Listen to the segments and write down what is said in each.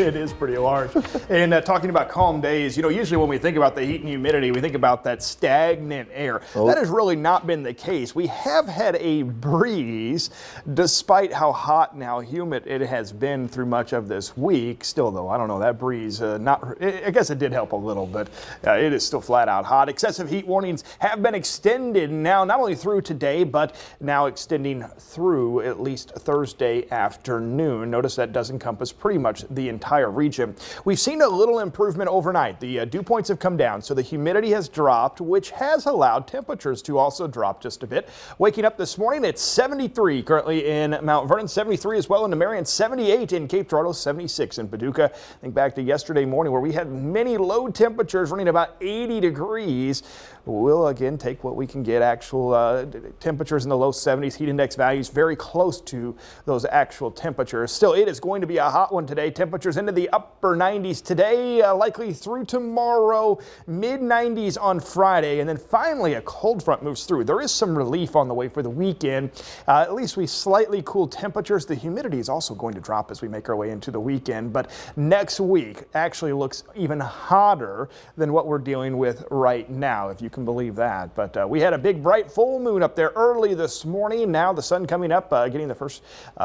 It is pretty large. And talking about calm days, usually when we think about the heat and humidity, we think about that stagnant air. That has really not been the case. We have had a breeze, despite how hot and how humid it has been through much of this week. Still, though, I don't know, that breeze, I guess it did help a little, but it is still flat out hot. Excessive heat warnings have been extended now, not only through today, but now extending through at least Thursday afternoon. Notice that does encompass pretty much the entire region. We've seen a little improvement overnight. The dew points have come down, so the humidity has dropped, which has allowed temperatures to also drop just a bit. Waking up this morning, it's 73 currently in Mount Vernon, 73 as well in Marion, 78 in Cape Girardeau, 76 in Paducah. Think back to yesterday morning where we had many low temperatures running about 80 degrees. We'll again take what we can get. Actual temperatures in the low 70s, heat index values very close to those actual temperatures. Still, it is going to be a hot one today. Temperatures into the upper 90s today, likely through tomorrow, mid 90s on Friday, and then finally a cold front moves through. There is some relief on the way for the weekend. At least we slightly cool temperatures. The humidity is also going to drop as we make our way into the weekend, but next week actually looks even hotter than what we're dealing with right now, if you can believe that. But we had a big bright full moon up there early this morning. Now the sun coming up, getting the first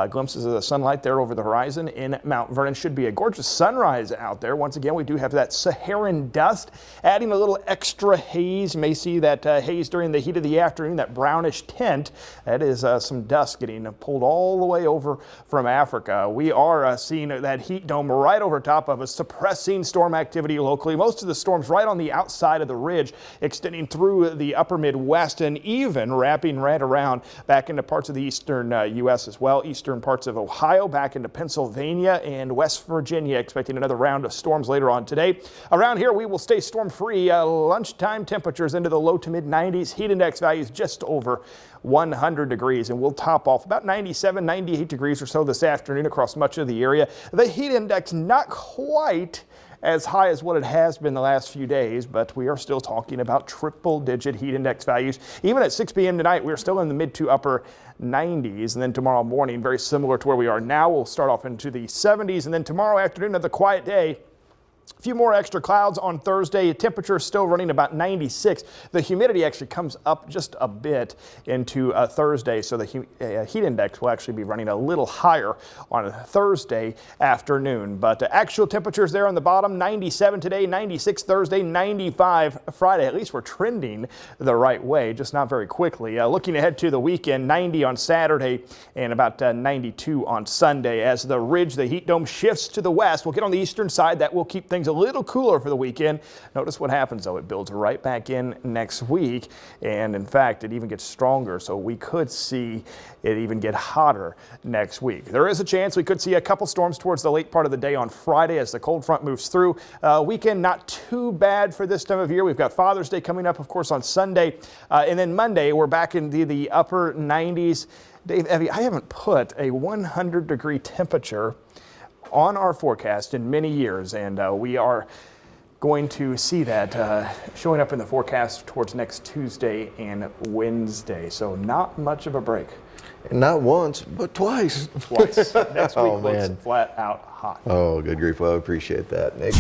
glimpses of the sunlight there over the horizon in Mount Vernon. Should be a gorgeous sunrise out there. Once again, we do have that Saharan dust adding a little extra haze. You may see that haze during the heat of the afternoon, that brownish tint. That is some dust getting pulled all the way over from Africa. We are seeing that heat dome right over top of us, suppressing storm activity locally. Most of the storms right on the outside of the ridge, extending through the upper Midwest and even wrapping right around back into parts of the eastern U.S. as well. Eastern parts of Ohio, back into Pennsylvania and West Virginia, expecting another round of storms later on today. Around here, we will stay storm-free. Lunchtime temperatures into the low to mid 90s. Heat index values just over 100 degrees, and we'll top off about 97, 98 degrees or so this afternoon across much of the area. The heat index not quite as high as what it has been the last few days, but we are still talking about triple-digit heat index values. Even at 6 p.m. tonight, we're still in the mid to upper 90s, and then tomorrow morning, very similar to where we are now, we'll start off into the 70s, and then tomorrow afternoon, another quiet day. A few more extra clouds on Thursday. Temperature still running about 96. The humidity actually comes up just a bit into Thursday, so the heat index will actually be running a little higher on a Thursday afternoon. But actual temperatures there on the bottom, 97 today, 96 Thursday, 95 Friday. At least we're trending the right way, just not very quickly. Looking ahead to the weekend, 90 on Saturday and about 92 on Sunday. As the ridge, the heat dome shifts to the west, we'll get on the eastern side. That will keep things a little cooler for the weekend. Notice what happens though. It builds right back in next week, and in fact it even gets stronger, so we could see it even get hotter next week. There is a chance we could see a couple storms towards the late part of the day on Friday as the cold front moves through. Weekend not too bad for this time of year. We've got Father's Day coming up, of course, on Sunday, and then Monday we're back into the upper 90s. Dave, Evie, I haven't put a 100-degree temperature on our forecast in many years, and we are going to see that showing up in the forecast towards next Tuesday and Wednesday. So not much of a break. Not once, but twice. Twice. Next week Oh, looks man. flat out hot. Oh, good grief. Well, I appreciate that, Nick.